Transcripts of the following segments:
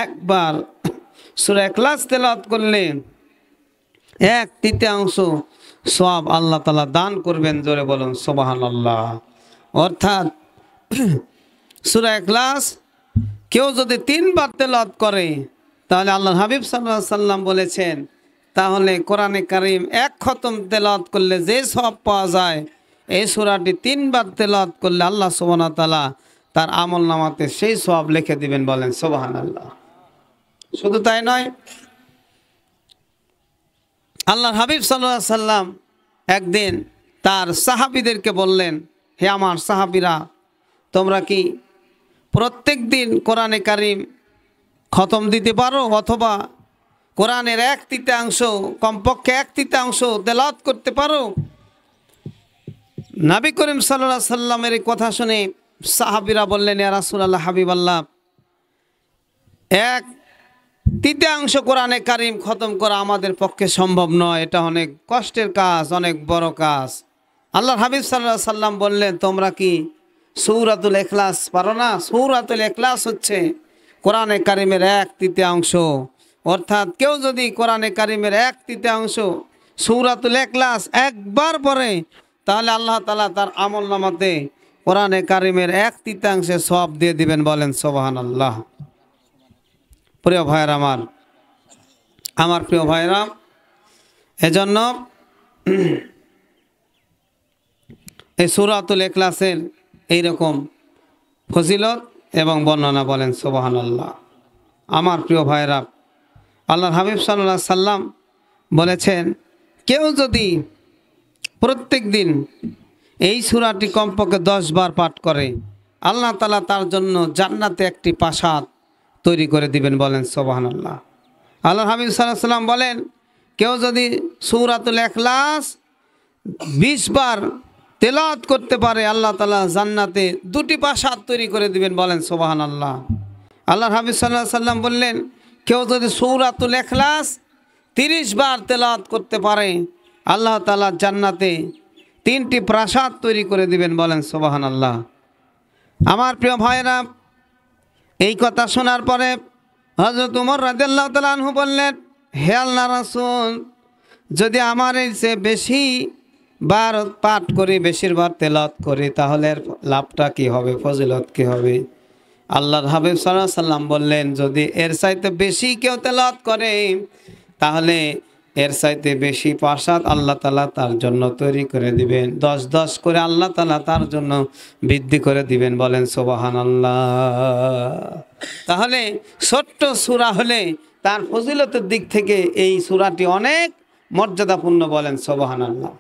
একবার সূরা ইখলাস তেলাওয়াত করলে 1/3 সওয়াব আল্লাহ তাআলা দান করবেন। জোরে বলুন সুবহানাল্লাহ। অর্থাৎ সূরা ইখলাস কেউ যদি 3 বার তেলাওয়াত করে তাহলে আল্লাহর হাবিব সাল্লাল্লাহু আলাইহি সাল্লাম বলেছেন, তাহলে কোরআনে কারীম 1 খতম তেলাওয়াত করলে যে সওয়াব পাওয়া যায়, এই সূরাটি 3 বার তেলাওয়াত করলে আল্লাহ সুবহানাহু ওয়া তাআলা তার আমলনামাতে সেই সওয়াব লিখে দিবেন। বলেন সুবহানাল্লাহ। শুধু তাই নয়, আল্লাহর হাবিব সাল্লাল্লাহু আলাইহি সাল্লাম একদিন তার সাহাবীদেরকে বললেন, হে আমার সাহাবীরা, তোমরা কি প্রত্যেক দিন কোরআনে কারীম খতম দিতে পারো, অথবা কোরআনের 1/3 কমপক্ষে 1/3 তেলাওয়াত করতে পারো? নবী করিম সাল্লাল্লাহু আলাইহি সাল্লামের এই কথা শুনে সাহাবীরা বললেন, ইয়া রাসূলুল্লাহ, হাবিবাল্লাহ, 1/3 কোরআনে কারীম খতম করা আমাদের পক্ষে সম্ভব নয়, এটা অনেক কষ্টের কাজ, অনেক বড় কাজ। আল্লাহর হাবিব সাল্লাল্লাহু আলাইহি সাল্লাম বললেন, তোমরা কি সূরাতুল ইখলাস পারো না? সূরাতুল ইখলাস হচ্ছে কোরআনে কারীমের 1/3। অর্থাৎ কেউ যদি কোরআনে কারীমের 1/3 সূরাতুল ইখলাস একবার পড়ে, তাহলে আল্লাহ তাআলা তার আমলনামাতে কোরআনে কারীমের 1/3 সওয়াব দিয়ে দিবেন। বলেন সুবহানাল্লাহ। প্রিয় ভাইরা আমার প্রিয় ভাইরা, এজন্য এই সূরাতুল ইখলাসের এইরকম ফজিলত এবং বর্ণনা। বলেন সুবহানাল্লাহ। আমার প্রিয় ভাইরা, আল্লাহর হাবিব সাল্লাল্লাহু আলাইহি সাল্লাম বলেছেন, কেউ যদি প্রত্যেক দিন এই সূরাটি কমপক্ষে 10 বার পাঠ করে, আল্লাহ তাআলা তার জন্য জান্নাতে একটি প্রাসাদ তৈরি করে দিবেন। বলেন সুবহানাল্লাহ। আল্লাহর হাবিব সাল্লাল্লাহু আলাইহি সাল্লাম বলেন, কেউ যদি সূরাতুল ইখলাস 20 বার তেলাওয়াত করতে পারে, আল্লাহ তাআলা জান্নাতে 2টি প্রাসাদ তৈরি করে দিবেন। বলেন সুবহানাল্লাহ। আল্লাহর হাবিব সাল্লাল্লাহু আলাইহি সাল্লাম বললেন, কেউ যদি সূরাতুল ইখলাস 30 বার তেলাওয়াত করতে পারে, আল্লাহ তাআলা জান্নাতে 3টি প্রাসাদ তৈরি করে দিবেন। বলেন সুবহানাল্লাহ। আমার প্রিয় ভাইরা, এই কথা শোনার পরে হযরত ওমর রাদিয়াল্লাহু তাআলা আনহু বললেন, হে আল্লাহর রাসূল, যদি আমার এই চেয়ে বেশি বার পাঠ করি, বেশিরবার তেলাওয়াত করি, তাহলে এর লাভটা কি হবে, ফজিলত কি হবে? আল্লাহর হাবিব সাল্লাল্লাহু আলাইহি সাল্লাম বললেন, যদি এর চাইতে বেশি কেউ তেলাওয়াত করে, তাহলে এর চাইতে বেশি প্রাসাদ আল্লাহ তাআলা তার জন্য তৈরি করে দিবেন। 10 করে আল্লাহ তাআলা তার জন্য বৃদ্ধি করে দিবেন। বলেন সুবহানাল্লাহ। তাহলে ছোট্ট সূরা হলে তার ফজিলতের দিক থেকে এই সূরাটি অনেক মর্যাদাপূর্ণ। বলেন সুবহানাল্লাহ।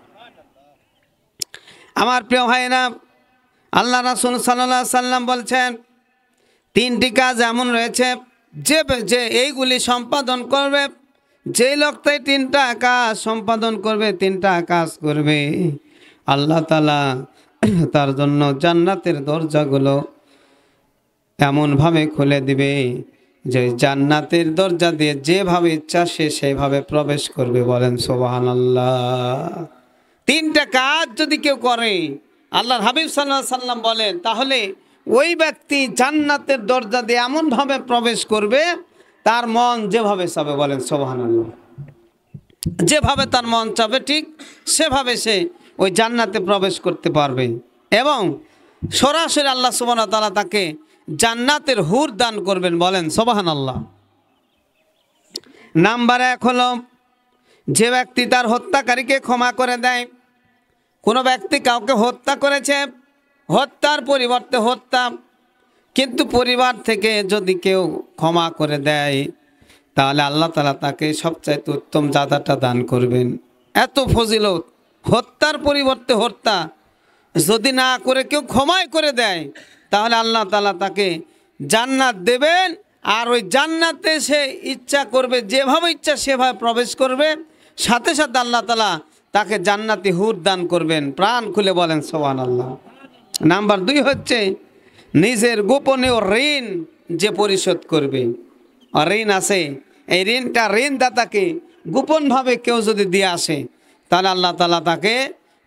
আমার প্রিয় ভাইরা, আল্লাহ রাসূল সাল্লাল্লাহু আলাইহি সাল্লাম বলছেন, 3টি কাজ এমন রয়েছে যে এইগুলি সম্পাদন করবে, যে লোকটাই 3টা কাজ সম্পাদন করবে, 3টা কাজ করবে, আল্লাহ তাআলা তার জন্য জান্নাতের দরজাগুলো এমনভাবে খুলে দিবে যে জান্নাতের দরজা দিয়ে যেভাবে ইচ্ছা সে সেভাবে প্রবেশ করবে। বলেন সুবহানাল্লাহ। 3টা কাজ যদি কেউ করে, আল্লাহর হাবিব সাল্লাল্লাহু আলাইহি সাল্লাম বলেন, তাহলে ওই ব্যক্তি জান্নাতের দরজা দিয়ে এমনভাবে প্রবেশ করবে তার মন যেভাবে চাবে। বলেন সুবহানাল্লাহ। যেভাবে তার মন চাবে ঠিক সেভাবে সে ওই জান্নাতে প্রবেশ করতে পারবে, এবং সরাসরি আল্লাহ সুবহানাহু ওয়া তাআলা তাকে জান্নাতের হুর দান করবেন। বলেন সুবহানাল্লাহ। নাম্বার 1 হলো, যে ব্যক্তি তার হত্যাকারীকে ক্ষমা করে দেয়। কোনো ব্যক্তি কাউকে হত্যা করেছে, হত্যার পরিবর্তে হত্যা, কিন্তু পরিবার থেকে যদি কেউ ক্ষমা করে দেয়, তাহলে আল্লাহ তাআলা তাকে সবচাইতে উত্তম জাযাটা দান করবেন। এত ফজিলত, হত্যার পরিবর্তে হত্যা যদি না করে কেউ ক্ষমাই করে দেয়, তাহলে আল্লাহ তাআলা তাকে জান্নাত দেবেন। আর ওই জান্নাতে সে ইচ্ছা করবে, যেভাবে ইচ্ছা সেভাবে প্রবেশ করবে, সাথে সাথে আল্লাহ তাআলা তাকে জান্নাতি হুর দান করবেন। প্রাণ খুলে বলেন সুবহানাল্লাহ। নাম্বার 2 হচ্ছে, নিজের গোপনীয় ঋণ যে পরিশোধ করবে, ঋণ আছে, এই ঋণটা ঋণদাতাকে গোপনভাবে কেউ যদি দিয়ে আসে, তাহলে আল্লাহ তাআলা তাকে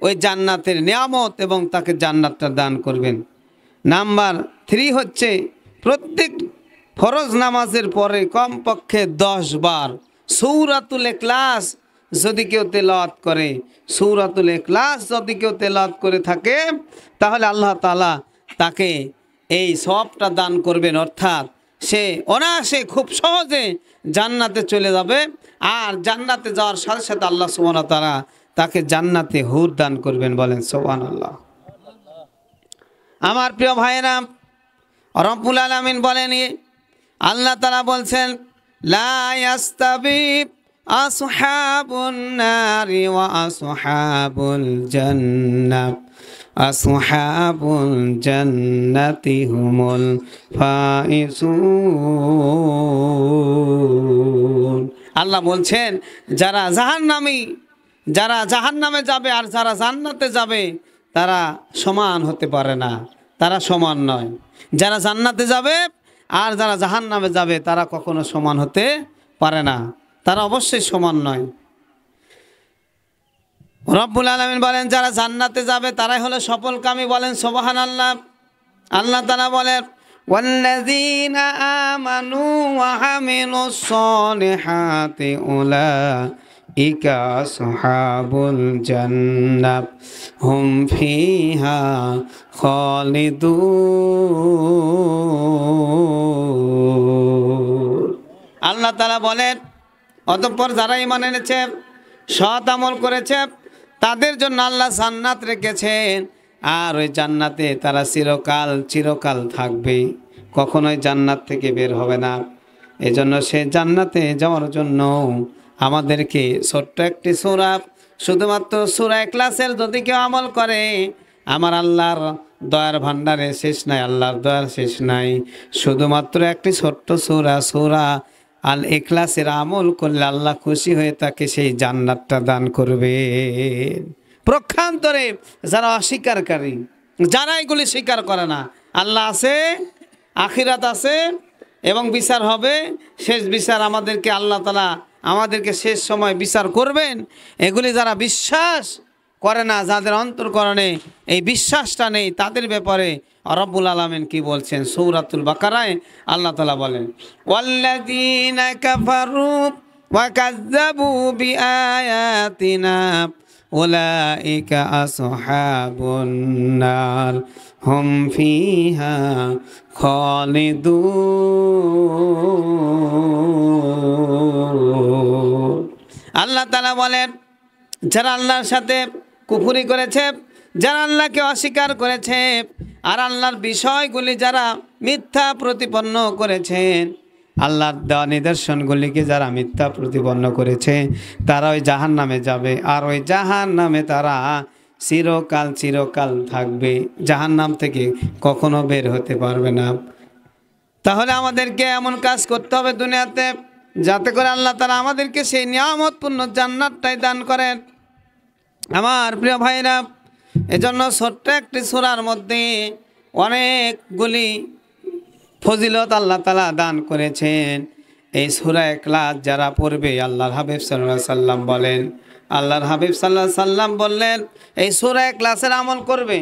ওই জান্নাতের নিয়ামত এবং তাকে জান্নাতটা দান করবেন। নাম্বার 3 হচ্ছে, প্রত্যেক ফরজ নামাজের পরে কমপক্ষে 10 বার সূরাতুল ইখলাস যদি কেউ তেলাওয়াত করে, সূরাতুল ইখলাস যদি কেউ তেলাওয়াত করে থাকে, তাহলে আল্লাহ তাআলা তাকে এই সওয়াবটা দান করবেন। অর্থাৎ সে অনায়াসে খুব সহজে জান্নাতে চলে যাবে। আর জান্নাতে যাওয়ার সাথে সাথে আল্লাহ সুবহানাহু ওয়া তাআলা তাকে জান্নাতে হুর দান করবেন। বলেন সুবহানাল্লাহ। আমার প্রিয় ভাইয়েরা, রব্বুল আলামিন বলেন, আল্লাহ তাআলা বলছেন, লা ইয়াস্তাবি আসহাবুন নারি ওয়া আসহাবুল জান্নাহ, আসহাবুল জান্নাতি হুমুল ফাইজুন। আল্লাহ বলছেন, যারা জাহান্নামে যাবে আর যারা জান্নাতে যাবে তারা সমান হতে পারে না, তারা সমান নয়। যারা জান্নাতে যাবে আর যারা জাহান্নামে যাবে তারা কখনো সমান হতে পারে না, তারা অবশ্যই সমান নয়। রব্বুল আলামিন বলেন, যারা জান্নাতে যাবে তারাই হলো সফলকামী। বলেন সুবহানাল্লাহ। আল্লাহ তাআলা বলেন, ওয়াল্লাযীনা আমানু ওয়া আমিলুস সলিহাতি উলাইকা আসহাবুল জান্নাহ হুম ফিহা খালিদুন। আল্লাহ তাআলা বলেন, অতঃপর যারা ঈমান এনেছে, সৎ আমল করেছে, তাদের জন্য আল্লাহ জান্নাত রেখেছেন। আর ওই জান্নাতে তারা চিরকাল থাকবে, কখনোই জান্নাত থেকে বের হবে না। এজন্য সে জান্নাতে যাওয়ার জন্য আমাদেরকে ছোট্ট একটি সূরা, শুধুমাত্র সূরা ইখলাসের যদি কেউ আমল করে, আমার আল্লাহর দয়ার ভান্ডারে শেষ নাই, আল্লাহর দয়ার শেষ নাই। শুধুমাত্র একটি ছোট্ট সূরা আল ইখলাসের আমল করলে আল্লাহ খুশি হয়ে তাকে সেই জান্নাতটা দান করবে। প্রক্ষান্তরে যারা অস্বীকারী, যারা এগুলি স্বীকার করে না, আল্লাহ আছে, আখিরাত আছে এবং বিচার হবে, শেষ বিচার আমাদেরকে আল্লাহ তাআলা আমাদেরকে শেষ সময় বিচার করবেন, এগুলি যারা বিশ্বাস করে না, যাদের অন্তর্করণে এই বিশ্বাসটা নেই, তাদের ব্যাপারে রব্বুল আলামিন কি বলছেন? সূরাতুল বাকারায় আল্লাহ তাআলা বলেন, ওয়াল্লাযীনা কাফারু ওয়া কাযযাবু বিআয়াতিনা উলাইকা আসহাবুন নার হুম ফিহা খালিদুন। আল্লাহ তাআলা বলেন, যারা আল্লাহর সাথে কুফরি করেছে, যারা আল্লাহকে অস্বীকার করেছে, আর আল্লাহর বিষয়গুলি যারা মিথ্যা প্রতিপন্ন করেছেন, আল্লাহর দেওয়া নিদর্শনগুলিকে যারা মিথ্যা প্রতিপন্ন করেছে, তারা ওই জাহান্নামে যাবে। আর ওই জাহান্নামে তারা চিরকাল থাকবে, জাহান্নাম থেকে কখনো বের হতে পারবে না। তাহলে আমাদেরকে এমন কাজ করতে হবে দুনিয়াতে, যাতে করে আল্লাহ তাআলা আমাদেরকে সেই নিয়ামতপূর্ণ জান্নাতটাই দান করেন। আমার প্রিয় ভাইরা, এজন্য ছোট্ট একটি সূরার মধ্যে অনেকগুলি ফজিলত আল্লাহ তাআলা দান করেছেন। এই সূরা ইখলাস যারা পড়বে, আল্লাহর হাবিব সাল্লাল্লাহু আলাইহি সাল্লাম বলেন, আল্লাহর হাবিব সাল্লাল্লাহু আলাইহি সাল্লাম বললেন, এই সূরা ইখলাসের আমল করবে।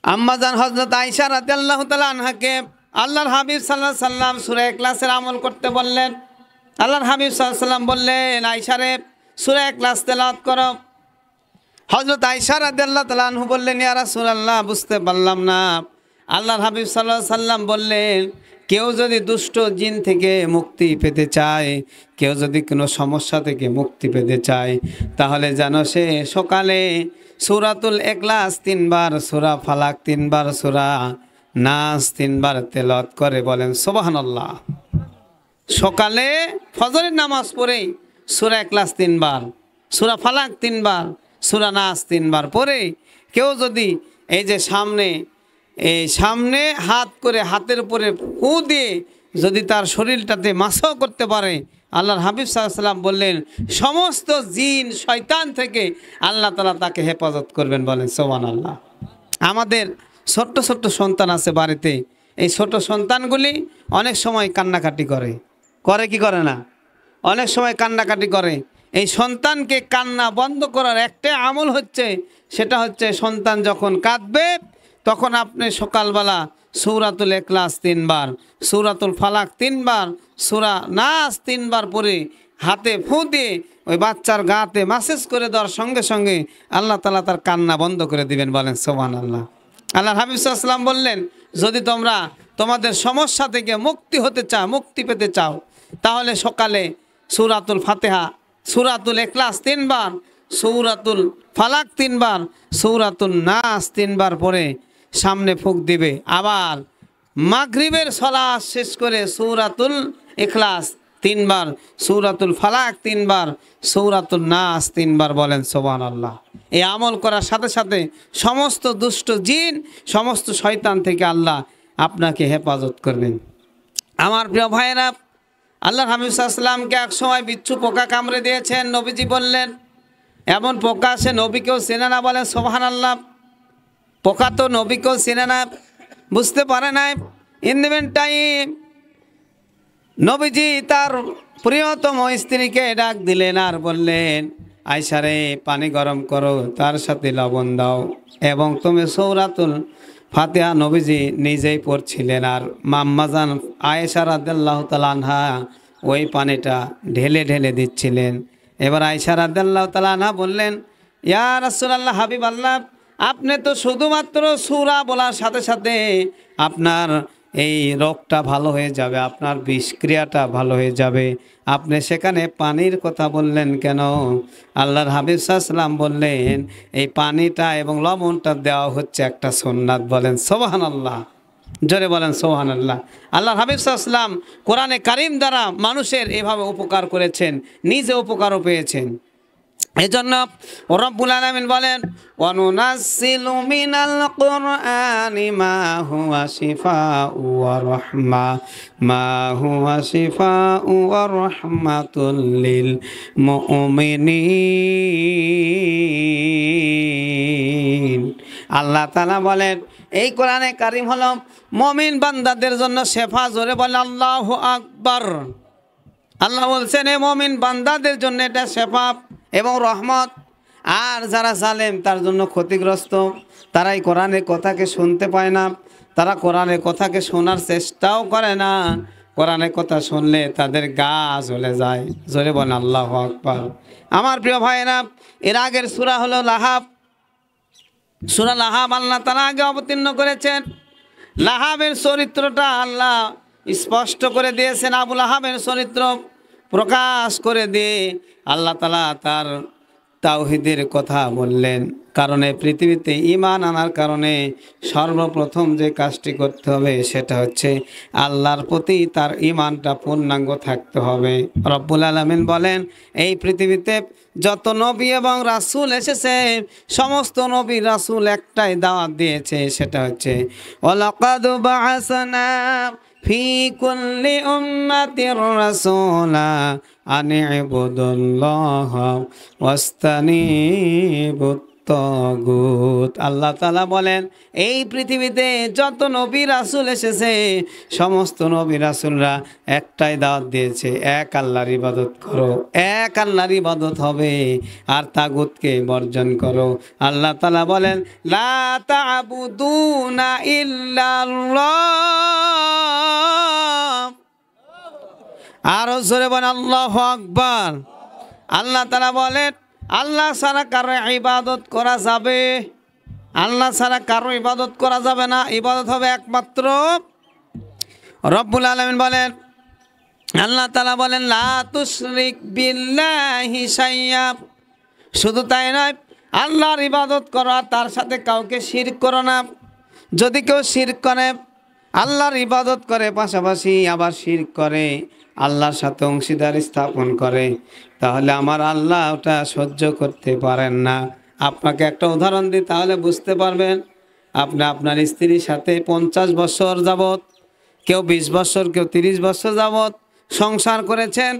আম্মাজান হযরত আয়েশা রাদিয়াল্লাহু তাআলা আনহাকে আল্লাহর হাবিব সাল্লাল্লাহু আলাইহি সাল্লাম সূরা ইখলাসের আমল করতে বললেন। আল্লাহর হাবিব সাল্লাল্লাহু আলাইহি সাল্লাম বললেন, আয়েশা রে, সূরা ইখলাস তেলাওয়াত করো। হযরত আয়েশা রাদিয়াল্লাহু তাআলা আনহু বললেন, ইয়া রাসূলুল্লাহ, বুঝতে পারলাম না। আল্লাহর হাবিব সাল্লাল্লাহু আলাইহি সাল্লাম বললেন, কেউ যদি দুষ্ট জিন থেকে মুক্তি পেতে চায়, কেউ যদি কোনো সমস্যা থেকে মুক্তি পেতে চায়, তাহলে যেন সে সকালে সূরাতুল ইখলাস 3 বার, সূরা ফালাক 3 বার, সূরা নাস 3 বার তেলাওয়াত করে। বলেন সুবহানাল্লাহ। সকালে ফজরের নামাজ পড়ে সূরা ইখলাস 3 বার, সূরা ফালাক 3 বার, সূরা নাস 3 বার পড়ে কেউ যদি এই যে সামনে হাত করে হাতের উপরে ফু দিয়ে যদি তার শরীরটাতে মাসাও করতে পারে, আল্লাহর হাবিব সাল্লাল্লাহু আলাইহি সাল্লাম বললেন, সমস্ত জিন শয়তান থেকে আল্লাহ তাআলা তাকে হেফাজত করবেন। বলেন সুবহানাল্লাহ। আমাদের ছোট্ট সন্তান আছে বাড়িতে, এই ছোট সন্তানগুলি অনেক সময় কান্নাকাটি করে কি করে না? অনেক সময় কান্নাকাটি করে। এই সন্তানকে কান্না বন্ধ করার একটা আমল হচ্ছে, সেটা হচ্ছে সন্তান যখন কাঁদবে তখন আপনি সকালবেলা সূরাতুল ইখলাস 3 বার, সূরাতুল ফালাক 3 বার, সূরা নাস 3 বার পরে হাতে ফু দিয়ে ওই বাচ্চার গাতে মাসেজ করে দেওয়ার সঙ্গে সঙ্গে আল্লাহ তাআলা তার কান্না বন্ধ করে দিবেন। বলেন সুবহানাল্লাহ। আল্লাহ হাবিব সাল্লাল্লাহু আলাইহি ওয়াসাল্লাম বললেন, যদি তোমরা তোমাদের সমস্যা থেকে মুক্তি পেতে চাও তাহলে সকালে সূরাতুল ফাতিহা, সূরাতুল ইখলাস 3 বার, সূরাতুল ফালাক 3 বার, সূরাতুন নাস 3 বার পরে সামনে ফুঁক দিবে। আবার মাগরিবের সালাত শেষ করে সূরাতুল ইখলাস 3 বার, সূরাতুল ফালাক 3 বার, সূরাতুন নাস 3 বার। বলেন সুবহানাল্লাহ। এই আমল করার সাথে সাথে সমস্ত দুষ্ট জিন, সমস্ত শয়তান থেকে আল্লাহ আপনাকে হেফাজত করবেন। আমার প্রিয় ভাইয়েরা, আল্লাহ হাবিব সাল্লাল্লাহু আলাইহি ওয়াসাল্লামকে এক সময় বিচ্ছু পোকা কামড়ে দিয়েছেন। নবীজি বললেন, এমন পোকা সে নবীকেও চেনে না। বলেন সুবহানাল্লাহ। পোকা তো নবীকেও চেনে না, বুঝতে পারে না। ইন দ্য মিন টাইম নবীজি তার প্রিয়তম স্ত্রীকে ডাক দিলেন আর বললেন, আয়েশা রে, পানি গরম করো, তার সাথে লবণ দাও এবং তুমি সূরাতুল ফাতিহা নবীজি নিজেই পড়ছিলেন আর আম্মাজান আয়েশা রাদিয়াল্লাহু তাআলা আনহা ওই পানিটা ঢেলে ঢেলে দিচ্ছিলেন। এবার আয়েশা রাদিয়াল্লাহু তাআলা আনহা বললেন, ইয়া রাসূলুল্লাহ, হাবিব আল্লাহ, আপনি তো শুধুমাত্র সূরা বলার সাথে সাথে আপনার এই রোগটা ভালো হয়ে যাবে, আপনার বিষক্রিয়াটা ভালো হয়ে যাবে, আপনি সেখানে পানির কথা বললেন কেন? আল্লাহর হাবিব সাল্লাল্লাহু আলাইহি ওয়াসাল্লাম বললেন, এই পানিটা এবং লবণটা দেওয়া হচ্ছে একটা সুন্নাত। বলেন সুবহানাল্লাহ। জোরে বলেন সুবহানাল্লাহ। আল্লাহর হাবিব সাল্লাল্লাহু আলাইহি ওয়াসাল্লাম কোরআনে কারীম দ্বারা মানুষের এভাবে উপকার করেছেন, নিজে উপকারও পেয়েছেন। এজন্য রব্বুল আলামিন বলেন, ওয়ানুনাজ্জিলু মিনাল কুরআনি মা হুয়া শিফাউ ওয়া রাহমা, মা হুয়া শিফাউ ওয়া রাহমাতুল লিল মুমিনিন। আল্লাহ তাআলা বলেন, এই কোরআনে কারীম হলো মুমিন বান্দাদের জন্য শেফা। জোরে বলেন আল্লাহু আকবার। আল্লাহ বলছেন, এই মুমিন বান্দাদের জন্য এটা শেফা এবং রহমত। আর যারা জালেম তার জন্য ক্ষতিগ্রস্ত, তারা এই কোরআনের কথাকে শুনতে পায় না, তারা কোরআনের কথাকে শোনার চেষ্টাও করে না। কোরআনের কথা শুনলে তাদের গা জ্বলে যায়। জোরে বলেন আল্লাহু আকবার। আমার প্রিয় ভাইয়েরা, এর আগের সূরা হলো লাহাব। সূরা লাহাব আল্লাহ তাআলা আগে অবতীর্ণ করেছেন। লাহাবের চরিত্রটা আল্লাহ স্পষ্ট করে দিয়েছেন। আবু লাহাবের চরিত্র প্রকাশ করে দিয়ে আল্লাহ তাআলা তার তাওহীদের কথা বললেন। কারণে পৃথিবীতে ঈমান আনার কারণে সর্বপ্রথম যে কাজটি করতে হবে সেটা হচ্ছে আল্লাহর প্রতি তার ঈমানটা পূর্ণাঙ্গ থাকতে হবে। রব্বুল আলামিন বলেন, এই পৃথিবীতে যত নবী এবং রাসূল এসেছে, সমস্ত নবী রাসূল একটাই দাওয়াত দিয়েছে, সেটা হচ্ছে ওয়ালাকাদ বাআসনা ফি কুল্লি উম্মাতির রাসূলা আনি ইবুদুল্লাহ ওয়াস্তানিবুত তাগুত। আল্লাহ তাআলা বলেন, এই পৃথিবীতে যত নবী রাসূল এসেছে, সমস্ত নবী রাসূলরা একটাই দাওয়াত দিয়েছে, এক আল্লাহর ইবাদত করো। এক আল্লাহর ইবাদত হবে আর তাগুতকে বর্জন করো। আল্লাহ তাআলা বলেন, লা তা'বুদুনা ইল্লাল্লাহ। আরো জোরে বলেন আল্লাহু আকবার। আল্লাহ তাআলা বলেন, আল্লাহ ছাড়া কারো ইবাদত করা যাবে? আল্লাহ ছাড়া কারো ইবাদত করা যাবে না। ইবাদত হবে একমাত্র রব্বুল আলামিন বলেন, আল্লাহ তাআলা বলেন, লা তুশরিক বিল্লাহি শাইয়্যা। শুধু তাই নয়, আল্লাহর ইবাদত করো আর তার সাথে কাউকে শিরক করো না। যদি কেউ শিরক করে, আল্লাহর ইবাদত করে পাশাপাশি আবার শিরক করে, আল্লাহর সাথে অংশীদার স্থাপন করে, তাহলে আমার আল্লাহ ওটা সহ্য করতে পারেন না। আপনাকে একটা উদাহরণ দিই, তাহলে বুঝতে পারবেন। আপনি আপনার স্ত্রীর সাথে 50 বছর যাবত, কেউ 20 বছর, কেউ 30 বছর যাবত সংসার করেছেন,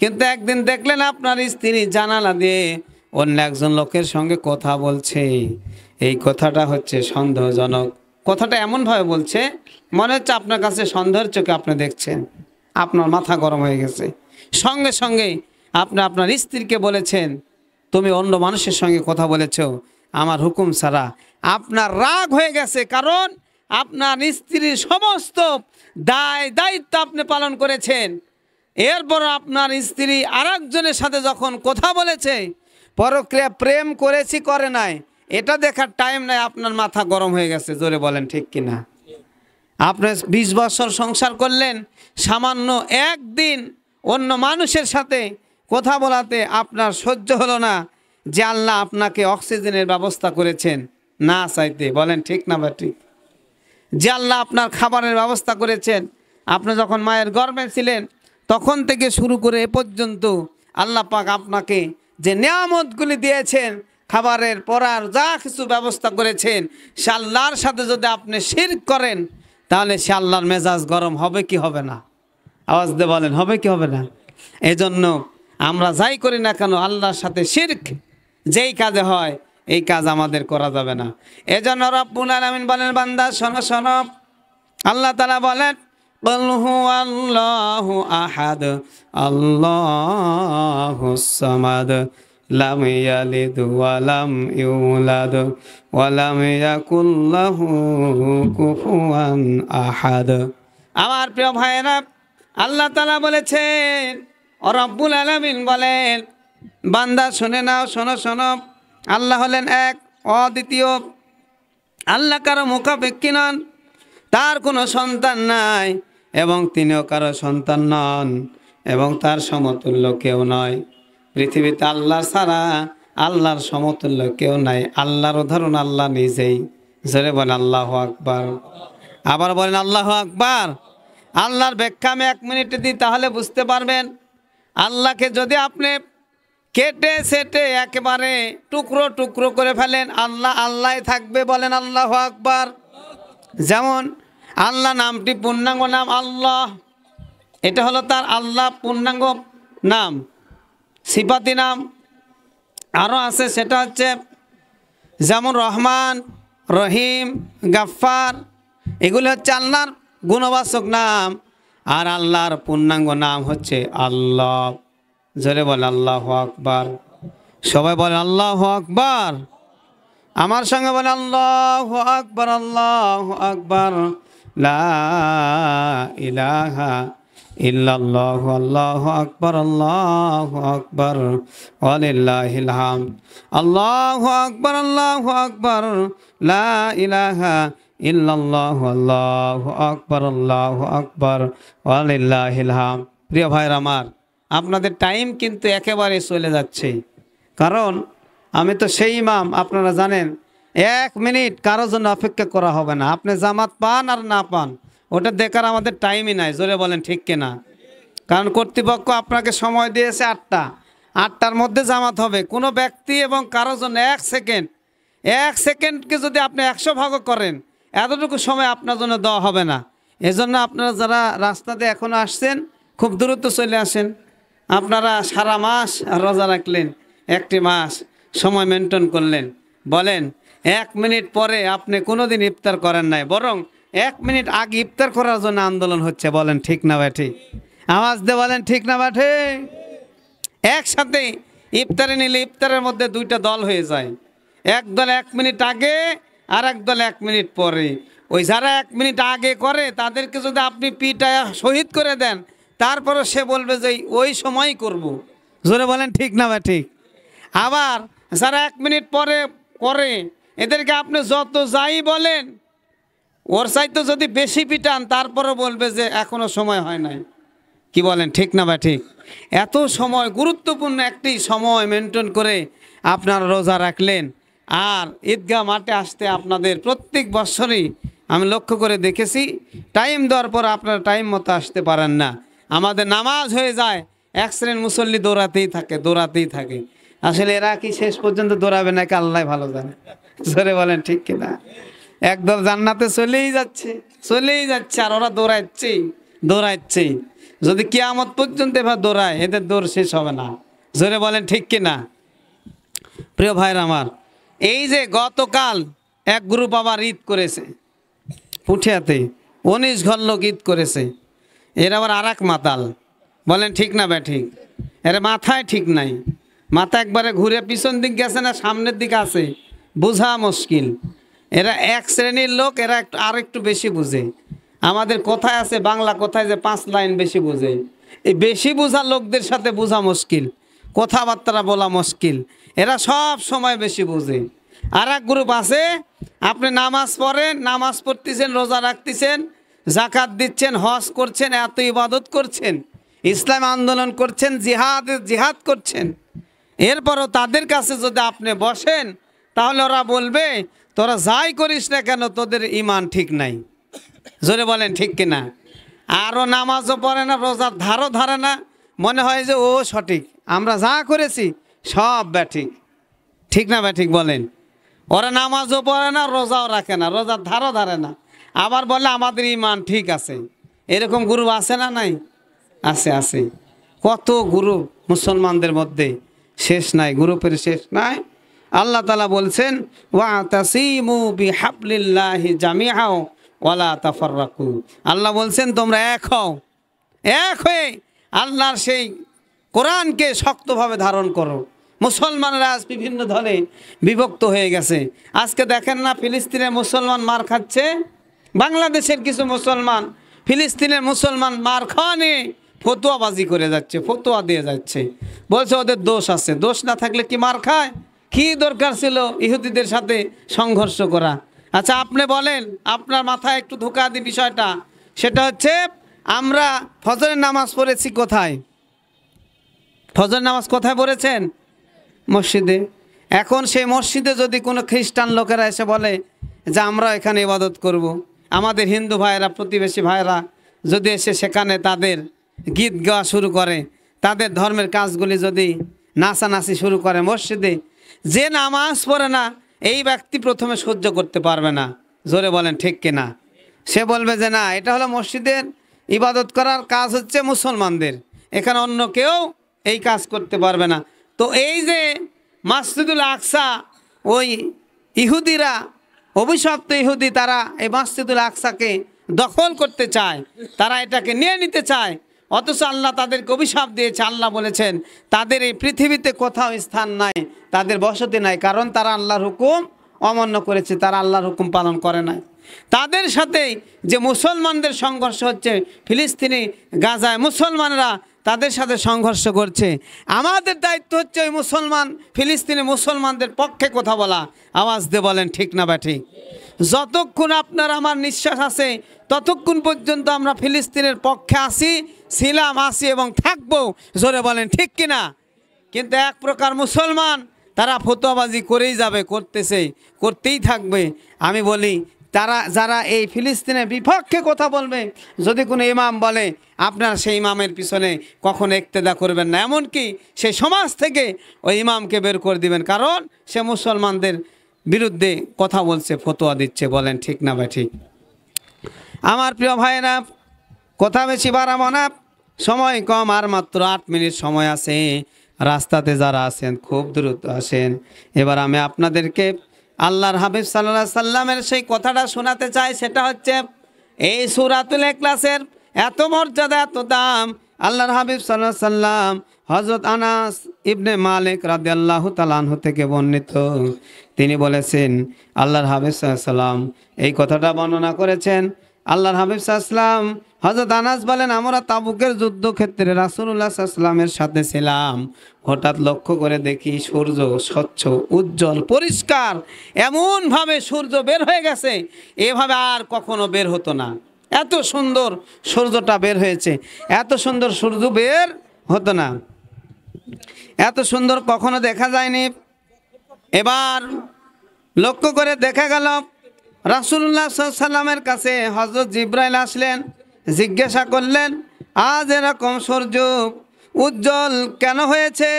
কিন্তু একদিন দেখলেন আপনার স্ত্রী জানালা দিয়ে অন্য একজন লোকের সঙ্গে কথা বলছে। এই কথাটা হচ্ছে সন্দেহজনক। কথাটা এমনভাবে বলছে, মনে হচ্ছে আপনার কাছে সন্দেহের চোখে আপনি দেখছেন। আপনার মাথা গরম হয়ে গেছে। সঙ্গে সঙ্গে আপনি আপনার স্ত্রীকে বলেছেন, তুমি অন্য মানুষের সঙ্গে কথা বলেছ আমার হুকুম ছাড়া। আপনার রাগ হয়ে গেছে, কারণ আপনার স্ত্রীর সমস্ত দায় দায়িত্ব আপনি পালন করেছেন, এরপর আপনার স্ত্রী আরেকজনের সাথে যখন কথা বলেছে, পরক্রিয়া প্রেম করেছি করে নাই এটা দেখার টাইম নাই, আপনার মাথা গরম হয়ে গেছে। জোরে বলেন ঠিক কিনা? আপনি 20 বছর সংসার করলেন, সামান্য একদিন অন্য মানুষের সাথে কথা বলাতে আপনার সহ্য হলো না, যে আল্লাহ আপনাকে অক্সিজেনের ব্যবস্থা করেছেন না চাইতে, বলেন ঠিক না বা ঠিক? যে আল্লাহ আপনার খাবারের ব্যবস্থা করেছেন, আপনি যখন মায়ের গর্ভে ছিলেন তখন থেকে শুরু করে এ পর্যন্ত আল্লাহ পাক আপনাকে যে নিয়ামতগুলি দিয়েছেন, খাবারের পরার যা কিছু ব্যবস্থা করেছেন, সে আল্লাহর সাথে যদি আপনি শিরক করেন তাহলে সে আল্লাহর মেজাজ গরম হবে কি হবে না? আওয়াজ দিয়ে বলেন, হবে কি হবে না? এই জন্য আমরা যাই করি না কেন আল্লাহর সাথে শিরক যেই কাজে হয় এই কাজ আমাদের করা যাবে না। এজন্য রব্বুল আলামিন বলেন, বান্দা শোনো শোনো, আল্লাহ তাআলা বলেন, কুল হুয়াল্লাহু আহাদ আল্লাহুস সামাদ লাম ইয়ালিদ ওয়া লাম ইউলাদ ওয়া লাম ইয়াকুল লাহু কুফুয়ান আহাদ। আমার প্রিয় ভাইয়েরা, আল্লাহ তাআলা বলেছেন, রব্বুল আলামিন বলেন, বান্দা শুনে নাও, শোনো শোনো, আল্লাহ হলেন এক, অদ্বিতীয়। আল্লাহ কারো মুখাপেক্ষী নন, তার কোনো সন্তান নাই এবং তিনিও কারো সন্তান নন এবং তার সমতুল্য কেউ নয়। পৃথিবীতে আল্লাহ ছাড়া আল্লাহর সমতুল্য কেউ নাই। আল্লাহর উদাহরণ আল্লাহ নিজেই। জোরে বলেন আল্লাহু আকবার। আবার বলেন আল্লাহু আকবার। আল্লাহর ব্যাখ্যা আমি 1 মিনিটে দিই, তাহলে বুঝতে পারবেন। আল্লাহকে যদি আপনি কেটে সেটে একেবারে টুকরো টুকরো করে ফেলেন, আল্লাহ আল্লাহ থাকবে, বলেন আল্লাহু আকবার। যেমন আল্লাহ নামটি পূর্ণাঙ্গ নাম আল্লাহ, এটা হলো তার আল্লাহ পূর্ণাঙ্গ নাম। সিফাতি নাম আরও আছে, সেটা হচ্ছে যেমন রহমান, রহিম, গাফফার, এগুলো হচ্ছে আল্লাহর গুণবাচক নাম। আর আল্লাহর পূর্ণাঙ্গ নাম হচ্ছে আল্লাহ। জোরে বলে আল্লাহু আকবার। সবাই বলে আল্লাহু আকবার। আমার সঙ্গে বলে আল্লাহু আকবার, আল্লাহু আকবার। লা ইলাহা ইল্লাল্লাহু, আল্লাহু আকবার, আল্লাহু আকবার, ওয়ালিল্লাহিল হামদ। আল্লাহু আকবার, আল্লাহু আকবার, লা ইলাহা ইল্লাল্লাহু, আল্লাহু আকবার, আল্লাহু আকবার, ওয়ালিল্লাহিল হামদ। প্রিয় ভাইরা আমার, আপনাদের টাইম কিন্তু একেবারে চলে যাচ্ছে, কারণ আমি তো সেই ইমাম, আপনারা জানেন 1 মিনিট কারোর জন্য অপেক্ষা করা হবে না। আপনি জামাত পান আর না পান ওটা দেখার আমাদের টাইমই নাই। জোরে বলেন ঠিক কিনা? কারণ কর্তৃপক্ষ আপনাকে সময় দিয়েছে 8টার মধ্যে জামাত হবে। কোনো ব্যক্তি এবং কারোর জন্য 1 সেকেন্ডকে যদি আপনি 100 ভাগও করেন, এতটুকু সময় আপনার জন্য দেওয়া হবে না। এজন্য আপনারা যারা রাস্তাতে এখনও আসছেন, খুব দ্রুত চলে আসেন। আপনারা সারা মাস রোজা রাখলেন, 1টি মাস সময় মেনটেন করলেন, বলেন 1 মিনিট পরে আপনি কোনোদিন ইফতার করেন নাই, বরং 1 মিনিট আগে ইফতার করার জন্য আন্দোলন হচ্ছে। বলেন ঠিক না ব্যাঠি? আওয়াজ দিয়ে বলেন ঠিক না ব্যাঠি? একসাথে ইফতারে নিলে ইফতারের মধ্যে 2টা দল হয়ে যায়। এক দল 1 মিনিট আগে আর এক দল 1 মিনিট পরে। ওই যারা 1 মিনিট আগে করে তাদেরকে যদি আপনি পিটায় শহীদ করে দেন, তারপরে সে বলবে যে ওই সময়ই করব। জোরে বলেন ঠিক না ব্যাঠি? আবার যারা 1 মিনিট পরে করে, এদেরকে আপনি যত যাই বলেন, ওর চাইতে যদি বেশি পিটান, তারপরে বলবে যে এখনো সময় হয় নাই। কি বলেন ঠিক না বা ঠিক? এত সময়, গুরুত্বপূর্ণ একটি সময় মেনটেন করে আপনারা রোজা রাখলেন। আর ঈদগাহ মাঠে আসতে আপনাদের প্রত্যেক বছরই আমি লক্ষ্য করে দেখেছি, টাইম দেওয়ার পর আপনারা টাইম মতো আসতে পারেন না। আমাদের নামাজ হয়ে যায়, 1 শ্রেণীর মুসল্লি দৌড়াতেই থাকে। আসলে এরা কি শেষ পর্যন্ত দৌড়াবে নাকি আল্লাহ ভালো জানে। জোরে বলেন ঠিক কিনা? একদল জান্নাতে চলেই যাচ্ছে আর ওরা দৌড়াচ্ছেই। যদি কিয়ামত পর্যন্ত এবার দৌড়ায়, এদের দৌড় শেষ হবে না। জোরে বলেন ঠিক কিনা? প্রিয় ভাইরা আমার, এই যে গতকাল এক গ্রুপ আবার ঈদ করেছে পুঠিয়াতে, 19 ঘর লোক ঈদ করেছে। এর আবার আর এক মাতাল। বলেন ঠিক না ব্যাঠিক? এর মাথায় ঠিক নাই, মাথা একবারে ঘুরে পিছন দিক গেছে না সামনের দিকে আছে, বোঝা মুশকিল। এরা এক শ্রেণীর লোক, এরা আর একটু বেশি বুঝে। আমাদের কথায় আছে, বাংলা কথায় যে 5 লাইন বেশি বুঝে। এই বেশি বোঝা লোকদের সাথে বোঝা মুশকিল, কথাবার্তা বলা মুশকিল। এরা সব সময় বেশি বুঝে। আর এক গ্রুপ আছে, আপনি নামাজ পড়েন, নামাজ পড়তেছেন, রোজা রাখতেছেন, জাকাত দিচ্ছেন, হজ করছেন, এত ইবাদত করছেন, ইসলাম আন্দোলন করছেন, জিহাদ করছেন, এরপরও তাদের কাছে যদি আপনি বসেন তাহলে ওরা বলবে তোরা যাই করিস না কেন তোদের ইমান ঠিক নাই। জোরে বলেন ঠিক কিনা? আরও নামাজও পড়ে না, রোজার ধারও ধারে না, মনে হয় যে ও সঠিক, আমরা যা করেছি সব ব্যাঠিক। ঠিক না ব্যাঠিক বলেন? ওরা নামাজও পড়ে না, রোজাও রাখে না, রোজার ধারও ধারে না, আবার বলে আমাদের ইমান ঠিক আছে। এরকম গ্রুপ আছে না নাই? আছে, আছে। কত গ্রুপ মুসলমানদের মধ্যে, শেষ নাই, গ্রুপের শেষ নাই। আল্লাহ তাআলা বলছেন ওয়াতাসিমু বিহাবলিল্লাহি জামিআও ওয়ালা তাফাররাকু। আল্লাহ বলছেন তোমরা এক হও, এক হয়ে আল্লাহর সেই কোরআনকে শক্তভাবে ধারণ করো। মুসলমানরা আজ বিভিন্ন দলে বিভক্ত হয়ে গেছে। আজকে দেখেন না, ফিলিস্তিনের মুসলমান মার খাচ্ছে, বাংলাদেশের কিছু মুসলমান ফিলিস্তিনের মুসলমান মার খাওয়া নিয়ে ফতোয়াবাজি করে যাচ্ছে, ফতোয়া দিয়ে যাচ্ছে, বলছে ওদের দোষ আছে। দোষ না থাকলে কি মার খায়? কি দরকার ছিল ইহুদিদের সাথে সংঘর্ষ করা? আচ্ছা আপনি বলেন, আপনার মাথায় একটু ঢোকা দিই বিষয়টা। সেটা হচ্ছে, আমরা ফজরের নামাজ পড়েছি কোথায়? ফজর নামাজ কোথায় পড়েছেন? মসজিদে। এখন সেই মসজিদে যদি কোনো খ্রিস্টান লোকেরা এসে বলে যে আমরা এখানে ইবাদত করব, আমাদের হিন্দু ভাইয়েরা, প্রতিবেশী ভাইয়েরা যদি এসে সেখানে তাদের গীত গাওয়া শুরু করে, তাদের ধর্মের কাজগুলি যদি নাচানাচি শুরু করে মসজিদে, যে নামাজ পড়ে না এই ব্যক্তি প্রথমে সহ্য করতে পারবে না। জোরে বলেন ঠিক কিনা? সে বলবে যে না, এটা হলো মসজিদের ইবাদত করার কাজ হচ্ছে মুসলমানদের, এখানে অন্য কেউ এই কাজ করতে পারবে না। তো এই যে মসজিদুল আকসা, ওই ইহুদিরা, অভিশপ্ত ইহুদি, তারা এই মসজিদুল আকসাকে দখল করতে চায়, তারা এটাকে নিয়ে নিতে চায়। অথচ আল্লাহ তাদেরকে অভিশাপ দিয়েছে। আল্লাহ বলেছেন তাদের এই পৃথিবীতে কোথাও স্থান নাই, তাদের বসতি নাই, কারণ তারা আল্লাহর হুকুম অমান্য করেছে, তারা আল্লাহর হুকুম পালন করে নাই। তাদের সাথে যে মুসলমানদের সংঘর্ষ হচ্ছে, ফিলিস্তিনি গাজায় মুসলমানরা তাদের সাথে সংঘর্ষ করছে, আমাদের দায়িত্ব হচ্ছে ওই মুসলমান ফিলিস্তিনি মুসলমানদের পক্ষে কথা বলা। আওয়াজ দিয়ে বলেন ঠিক না ব্যাঠি? যতক্ষণ আপনার আমার নিঃশ্বাস আছে ততক্ষণ পর্যন্ত আমরা ফিলিস্তিনের পক্ষে আছি, ছিলাম, আছি এবং থাকবো। জোরে বলেন ঠিক কিনা? কিন্তু এক প্রকার মুসলমান, তারা ফতোয়াবাজি করেই যাবে, করতেই থাকবে। আমি বলি, তারা যারা এই ফিলিস্তিনের বিপক্ষে কথা বলবে, যদি কোনো ইমাম বলে, আপনারা সেই ইমামের পিছনে কখনো ইক্তেদা করবেন না, এমনকি সেই সমাজ থেকে ওই ইমামকে বের করে দিবেন, কারণ সে মুসলমানদের বিরুদ্ধে কথা বলছে, ফতোয়া দিচ্ছে। বলেন ঠিক না ভাই? ঠিক। আমার প্রিয় ভাইয়েরা, কথা বেশি বাড়াবো না, সময় কম, আর মাত্র 8 মিনিট সময় আছে। রাস্তাতে যারা আছেন খুব দ্রুত আসেন। এবার আমি আপনাদেরকে আল্লাহর হাবিব সাল্লাল্লাহু আলাইহি সাল্লামের সেই কথাটা শোনাতে চাই। সেটা হচ্ছে, এই সূরাতুল ইখলাসের এত মর্যাদা, এত দাম। আল্লাহর হাবিব সাল্লাল্লাহু আলাইহি সাল্লাম হযরত আনাস ইবনে মালিক রাদিয়াল্লাহু তাআলা আনহু থেকে বর্ণিত, তিনি বলেছেন, আল্লাহর হাবিব সাল্লাল্লাহু আলাইহি সাল্লাম এই কথাটা বর্ণনা করেছেন। আল্লাহর হাবিব সাল্লাল্লাহু আলাইহি সাল্লাম, হযরত আনাস বলেন, আমরা তাবুকের যুদ্ধক্ষেত্রে রাসূলুল্লাহ সাল্লাল্লাহু আলাইহি সাল্লামের সাথে ছিলাম। হঠাৎ লক্ষ্য করে দেখি সূর্য স্বচ্ছ, উজ্জ্বল, পরিষ্কার, এমনভাবে সূর্য বের হয়ে গেছে, এভাবে আর কখনো বের হতো না। এত সুন্দর সূর্যটা বের হয়েছে, এত সুন্দর সূর্য বের হতো না, এত সুন্দর কখনো দেখা যায়নি। এবার লক্ষ্য করে দেখা গেল রাসূলুল্লাহ সাল্লাল্লাহু আলাইহি সাল্লামের কাছে হযরত জিবরাইল আসলেন, জিজ্ঞাসা করলেন, আজ এরকম সূর্য উজ্জ্বল কেন হয়েছে?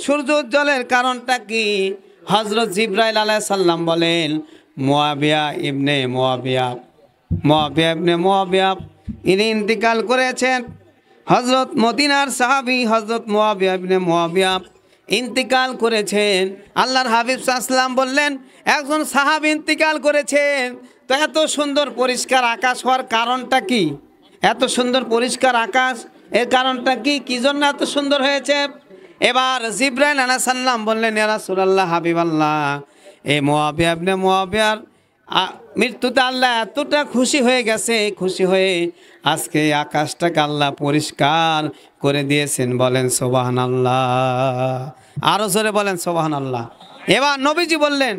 সূর্য উজ্জ্বলের কারণটা কি? হযরত জিবরাইল আলাইহিস সালাম বলেন, মুয়াবিয়া ইবনে মুয়াবিয়া ইনি ইন্তিকাল করেছেন। হযরত মদিনার সাহাবী হযরত মুয়াবিয়া ইবনে মুয়াবিয়া ইন্তিকাল করেছেন। আল্লাহর হাবিব সাল্লাল্লাহু আলাইহি সাল্লাম বললেন, একজন সাহাবী ইন্তিকাল করেছেন, তো এত সুন্দর পরিষ্কার আকাশ হওয়ার কারণটা কি? এত সুন্দর পরিষ্কার আকাশ, এর কারণটা কি? কি জন্য এত সুন্দর হয়েছে? এবার জিবরাইল আলাইহিস সালাম বললেন, ইয়া রাসূলুল্লাহ, হাবিবাল্লাহ, এই মুয়াবিয়া ইবনে মুয়াবিয়ার মৃত্যুতে আল্লাহ এতটা খুশি হয়ে গেছে, খুশি হয়ে আজকে আকাশটাকে আল্লাহ পরিষ্কার করে দিয়েছেন। বলেন সুবহানাল্লাহ। আরো জোরে বলেন সুবহানাল্লাহ। এবার নবীজি বললেন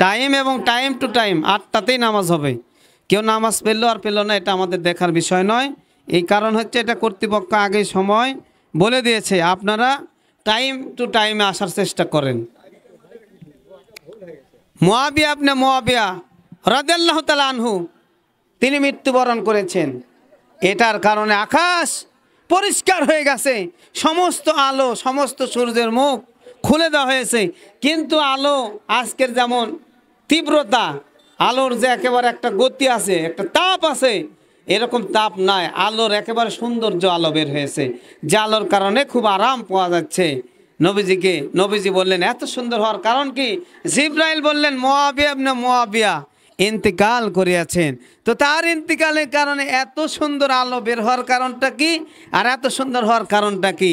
টাইম এবং টাইম টু টাইম 8টাতেই নামাজ হবে। কেউ নামাজ পেলো আর পেলো না, এটা আমাদের দেখার বিষয় নয়। এই কারণ হচ্ছে এটা কর্তৃপক্ষ আগে সময় বলে দিয়েছে, আপনারা টাইম টু টাইমে আসার চেষ্টা করেন। মুআবিয়া ইবনে মুআবিয়া রাদিয়াল্লাহু তাআলা আনহু তিনি মৃত্যুবরণ করেছেন। এটার কারণে আকাশ পরিষ্কার হয়ে গেছে, সমস্ত আলো, সমস্ত সূর্যের মুখ খুলে দেওয়া হয়েছে। কিন্তু আলো আজকের যেমন তীব্রতা, আলোর যে একেবারে একটা গতি আছে, একটা তাপ আছে, এরকম তাপ নাই। আলোর একেবারে সৌন্দর্য আলো বের হয়েছে, যে আলোর কারণে খুব আরাম পাওয়া যাচ্ছে নবীজিকে। নবীজি বললেন এত সুন্দর হওয়ার কারণ কি? জিবরাইল বললেন মুআবিয়া ইবনে মুআবিয়া ইন্তেকাল করিয়াছেন। তো তার ইন্তেকালের কারণে এত সুন্দর আলো বের হওয়ার কারণটা কি, আর এত সুন্দর হওয়ার কারণটা কি?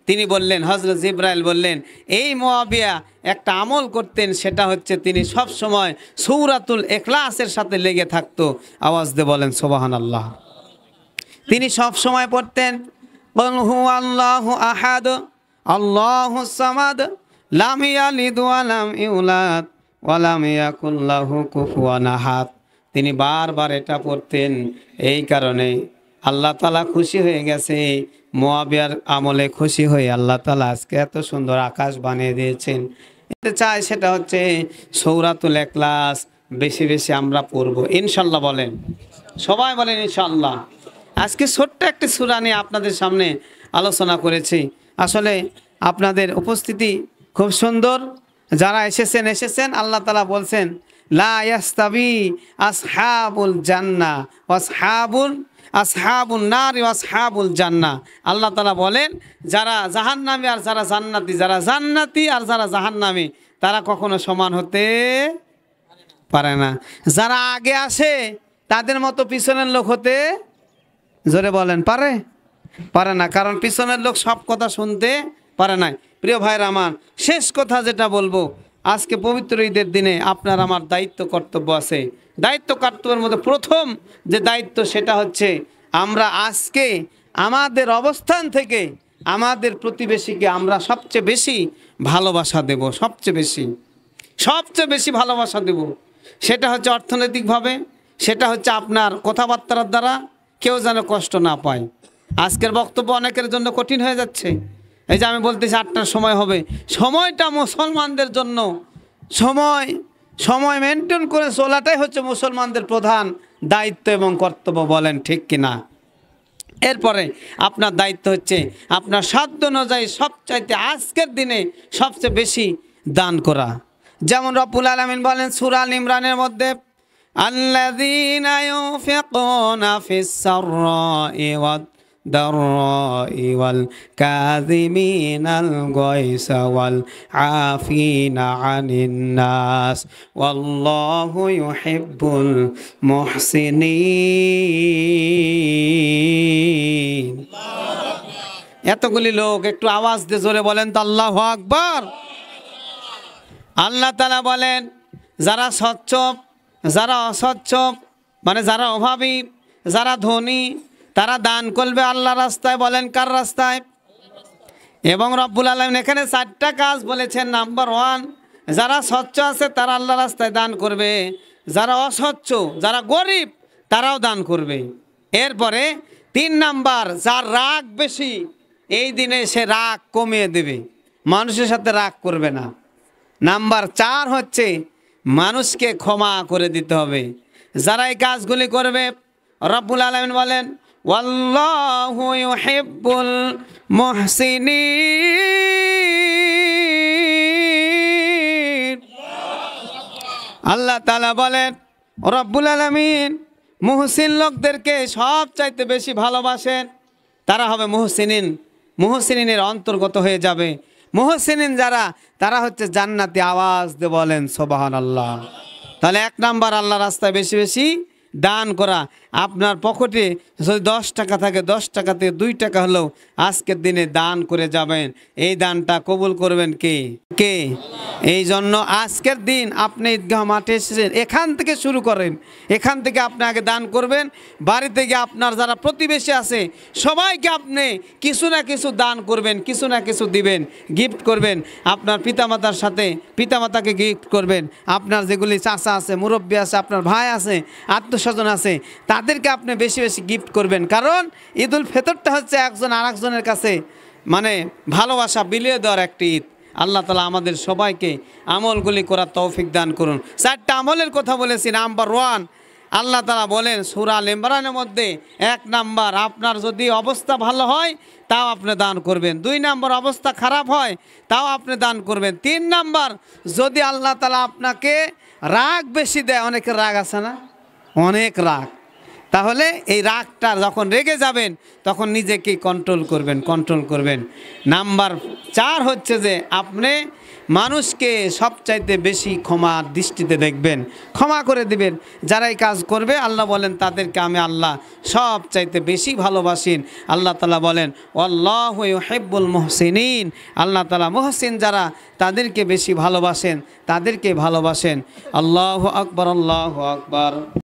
তিনি বললেন, হযরত জিবরাইল বললেন, এই মুআবিয়া একটা আমল করতেন, সেটা হচ্ছে তিনি সব সময় সূরাতুল ইখলাসের সাথে লেগে থাকতো। আওয়াজ দিয়ে বলেন সুবহানাল্লাহ। তিনি সব সময় পড়তেন কুল হুয়াল্লাহু আহাদ আল্লাহুস সামাদ লাম ইয়ালিদ ওয়া লাম ইউলাদ ওয়া লাম ইয়াকুল লাহু কুফুয়ান আহাদ। তিনি বারবার এটা পড়তেন। এই কারণে আল্লাহ তাআলা খুশি হয়ে গেছে, মুআবিয়ার আমলে খুশি হয়ে আল্লাহ তাআলা আজকে এত সুন্দর আকাশ বানিয়ে দিয়েছেন। এতে চাই সেটা হচ্ছে সূরাতুল ইখলাস বেশি বেশি আমরা পড়ব ইনশাআল্লাহ। বলেন সবাই, বলেন ইনশাআল্লাহ। আজকে ছোট্ট একটি সূরা নিয়ে আপনাদের সামনে আলোচনা করেছি। আসলে আপনাদের উপস্থিতি খুব সুন্দর, যারা এসেছেন। আল্লাহ তাআলা বলছেন লা ইয়াস্তাবি আসহাবুল জান্নাহ আসহাবুন নার ওয়া আসহাবুল জান্নাহ। আল্লাহ তাআলা বলেন যারা জাহান্নামী আর যারা জান্নাতি, যারা জান্নাতি আর যারা জাহান্নামী, তারা কখনো সমান হতে পারে না। যারা আগে আসে তাদের মতো পিছনের লোক হতে, জোরে বলেন, পারে না। কারণ পিছনের লোক সব কথা শুনতে পারে না। প্রিয় ভাইরা আমার, শেষ কথা যেটা বলবো, আজকে পবিত্র ঈদের দিনে আপনার আমার দায়িত্ব কর্তব্য আছে। দায়িত্ব কর্তব্যের মধ্যে প্রথম যে দায়িত্ব, সেটা হচ্ছে আমরা আজকে আমাদের অবস্থান থেকে আমাদের প্রতিবেশীকে আমরা সবচেয়ে বেশি ভালোবাসা দেব। সবচেয়ে বেশি ভালোবাসা দেব। সেটা হচ্ছে অর্থনৈতিকভাবে, সেটা হচ্ছে আপনার কথাবার্তার দ্বারা কেউ যেন কষ্ট না পায়। আজকের বক্তব্য অনেকের জন্য কঠিন হয়ে যাচ্ছে। এই যে আমি বলতেছি 8টার সময় হবে, সময়টা মুসলমানদের জন্য সময় মেনটেন করে চলাটাই হচ্ছে মুসলমানদের প্রধান দায়িত্ব এবং কর্তব্য। বলেন ঠিক কিনা? এরপরে আপনার দায়িত্ব হচ্ছে আপনার সাধ্য অনুযায়ী সবচাইতে আজকের দিনে সবচেয়ে বেশি দান করা। যেমন রব্বুল আলামিন বলেন সূরা আল ইমরানের মধ্যে, আল্লাযীনা ইউনফিকুনা ফিস সাররাই ওয়াদ দাররাই ওয়াল কাযিমিনাল গায়সা ওয়াল আফিনা আনিন নাস ওয়াল্লাহু ইউহিব্বুল মুহসিনিন। এতগুলি লোক একটু আওয়াজ দিয়ে জোরে বলেন তো আল্লাহু আকবার। আল্লাহ তাআলা বলেন যারা সচ্ছল, যারা অসচ্ছল, মানে যারা অভাবী, যারা ধনী, তারা দান করবে আল্লাহর রাস্তায়। বলেন কার রাস্তায়? এবং রব্বুল আলামিন এখানে 4টা কাজ বলেছেন। নাম্বার 1, যারা স্বচ্ছ আছে তারা আল্লাহর রাস্তায় দান করবে। যারা অস্বচ্ছ, যারা গরিব, তারাও দান করবে। এরপরে 3 নাম্বার, যার রাগ বেশি, এই দিনে সে রাগ কমিয়ে দেবে, মানুষের সাথে রাগ করবে না। নাম্বার 4 হচ্ছে মানুষকে ক্ষমা করে দিতে হবে। যারা এই কাজগুলি করবে, রব্বুল আলামিন বলেন ওয়াল্লাহু ইউহিব্বুল মুহসিনিন। আল্লাহ তাআলা বলেন রব্বুল আলামিন মুহসিন লোকদেরকে সবচাইতে বেশি ভালোবাসেন। তারা হবে মুহসিনিন, মুহসিনিনের অন্তর্গত হয়ে যাবে। মুহসিনিন যারা, তারা হচ্ছে জান্নাতি। আওয়াজ দিয়ে বলেন সুবহানাল্লাহ। তাহলে 1 নাম্বার আল্লাহ রাস্তায় বেশি বেশি দান করা। আপনার পকেটে যদি 10 টাকা থাকে 10 টাকাতে 2 টাকা হলেও আজকের দিনে দান করে যাবেন। এই দানটা কবুল করবেন কে? কে? এই জন্য আজকের দিন আপনি ঈদগাহ মাঠে এসেছেন, এখান থেকে শুরু করেন। এখান থেকে আপনি আগে দান করবেন। বাড়ি থেকে আপনার যারা প্রতিবেশী আছে সবাইকে আপনি কিছু না কিছু দান করবেন, কিছু না কিছু দিবেন, গিফট করবেন। আপনার পিতামাতার সাথে পিতামাতাকে গিফট করবেন। আপনার যেগুলি চাচা আছে, মুরব্বী আছে, আপনার ভাই আছে, আত্মস্বজন আছে, তাদেরকে আপনি বেশি বেশি গিফট করবেন। কারণ ঈদুল ফিতরটা হচ্ছে একজন আরেকজনের কাছে মানে ভালোবাসা বিলিয়ে দেওয়ার একটি ঈদ। আল্লাহ তাআলা আমাদের সবাইকে আমলগুলি করার তৌফিক দান করুন। 4টা আমলের কথা বলেছি। নাম্বার 1, আল্লাহ তাআলা বলেন সূরা আল ইমরানের মধ্যে 1 নাম্বার, আপনার যদি অবস্থা ভালো হয় তাও আপনি দান করবেন। 2 নাম্বার, অবস্থা খারাপ হয় তাও আপনি দান করবেন। 3 নাম্বার, যদি আল্লাহ তাআলা আপনাকে রাগ বেশি দেয়, অনেকের রাগ আছে না, অনেক রাগ, তাহলে এই রাগটা যখন রেগে যাবেন তখন নিজেকে কন্ট্রোল করবেন। নাম্বার 4 হচ্ছে যে আপনি মানুষকে সবচাইতে বেশি ক্ষমার দৃষ্টিতে দেখবেন, ক্ষমা করে দিবেন। যারা এই কাজ করবে আল্লাহ বলেন তাদেরকে আমি আল্লাহ সবচাইতে বেশি ভালোবাসেন। আল্লাহ তাআলা বলেন আল্লাহু ইউহিব্বুল মুহসিনিন, আল্লাহ তাআলা মুহসিন যারা তাদেরকে বেশি ভালোবাসেন, তাদেরকে ভালোবাসেন। আল্লাহু আকবার, আল্লাহু আকবার।